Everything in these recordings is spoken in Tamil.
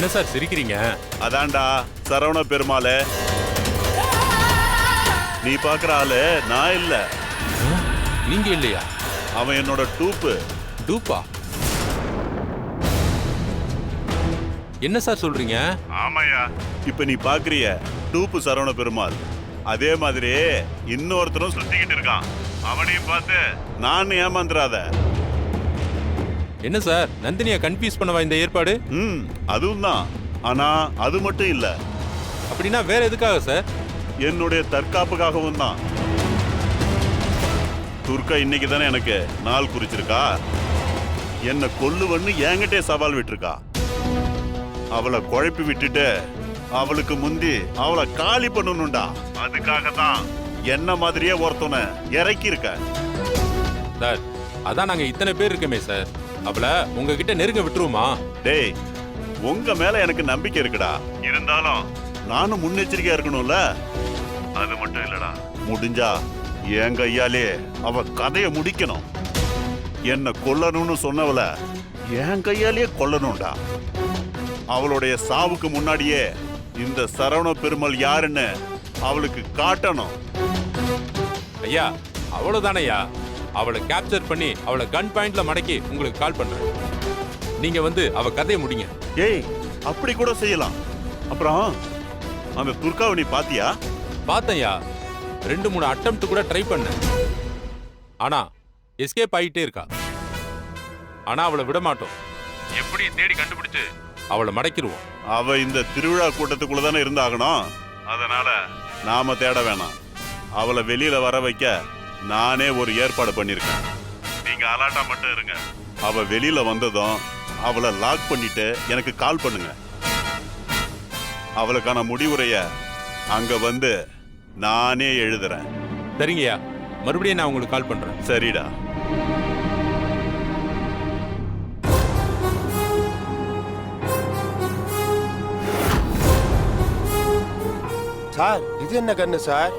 என்ன சார் சிரிக்கிறீங்க? அதான்டா சரவண பெருமாளே. நீ பாக்குற ஆளு நான் இல்ல. நீங்க இல்லையா? அவன் என்னோட டூப்பு. டூப்பா? என்ன சார் சொல்றீங்க? ஆமாயா. இப்ப நீ பாக்குறிய டூப்பு சரவண பெருமாள், அதே மாதிரி இன்னொருத்தரும் சுத்திக்கிட்டு இருக்கான். அவனையும் பார்த்து நான் ஏமாந்துராத. என்ன சார் நந்தினியை கன்ஃபியூஸ் பண்ணவா இந்த ஏற்பாடு? அதுவும் தான். ஆனா அது மட்டும் இல்ல. அப்படின்னா வேற எதுக்காக சார்? என்னுடைய தற்காப்புக்காகவும் தான். துர்கா இன்னைக்கு தானே எனக்கு நாள் குறிச்சிருக்கா. என்ன கொல்லுவன்னு என்கிட்டே சவால் விட்டுருக்கா. அவளை குழப்பி விட்டுட்டு அவளுக்கு முந்தி அவளை காலி பண்ணணும்டா. அதுக்காக தான் என்ன மாதிரியே ஒருத்தனை இறக்கி இருக்க. சார் அதான் நாங்க இத்தனை பேர் இருக்கமே சார், அவளை உங்ககிட்ட நெருங்க விட்டுருவோமா? டேய், உங்க மேல எனக்கு நம்பிக்கை இருக்குடா. இருந்தாலும் நானும் முன்னெச்சரிக்கையா இருக்கணும்ல. அது மட்டும் இல்லடா, முடிஞ்சா என் கையாலே அவ கதைய முடிக்கணும். என்ன கொல்லணும்னு சொன்னவள என் கையாலேயே கொல்லணும்டா. அவளுடைய சாவுக்கு முன்னாடியே இந்த சரவண பெருமாள் யாருன்னு அவளுக்கு காட்டணும். ஐயா அவ்வளவுதானையா, அவளை கேப்சர் பண்ணி அவளை கன் பாயிண்ட்ல மடக்கி உங்களுக்கு கால் பண்றேன். நீங்க வந்து அவ கதையை முடிங்க. ஏய், அப்படி கூட செய்யலாம். அப்புறம் அந்த துர்காவை நீ பாத்தியா? பார்த்தேன்யா, 2-3 அட்டெம்ப்ட் கூட ட்ரை பண்ண. ஆனா எஸ்கேப் ஆகிட்டே இருக்கா. ஆனா அவளை விட மாட்டோம். எப்படி தேடி கண்டுபிடிச்சு அவளை மடக்கிடுவோம். அவ இந்த திருவிழா கூட்டத்துக்குள்ள தானே இருந்தாகணும். அதனால நாம தேட வேணாம். அவளை வெளியில வர வைக்க நானே ஒரு ஏற்பாடு பண்ணிருக்கேன். நீங்க அலாட்டா மட்டும் இருங்க. அவ வெளியில வந்ததும் அவளை லாக் பண்ணிட்டு எனக்கு கால் பண்ணுங்க. அவளுக்கான முடிவுரைய அங்க வந்து நானே எழுதுறேன். சரிங்கய்யா, மறுபடியும் நான் உங்களுக்கு கால் பண்றேன். சரிடா. சார், இது என்ன கண்ணு சார்?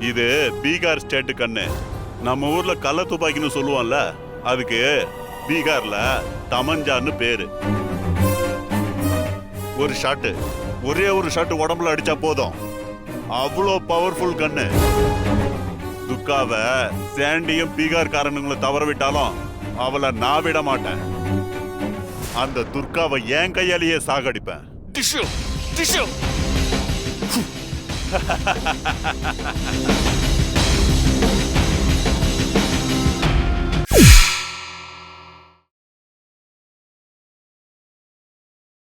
இது பீகார் ஸ்டேட் கண்ணு. நம்ம ஊர்ல கள்ள துப்பாக்கின்னு சொல்லுவோம்ல, அதுக்கு பீகார்ல தமஞ்சான்னு பேரு. ஒரு ஷாட்டு, ஒரே ஒரு ஷாட்டு உடம்புல அடிச்சா போதும். அவ்வளோ பவர்ஃபுல் கண்ணு. துர்காவை சாண்டியும் பீகார்காரனுங்களை தவற விட்டாலும் அவளை நான் விட மாட்டேன். அந்த துர்காவை என் கையாலேயே சாகடிப்பேன். Tissue tissue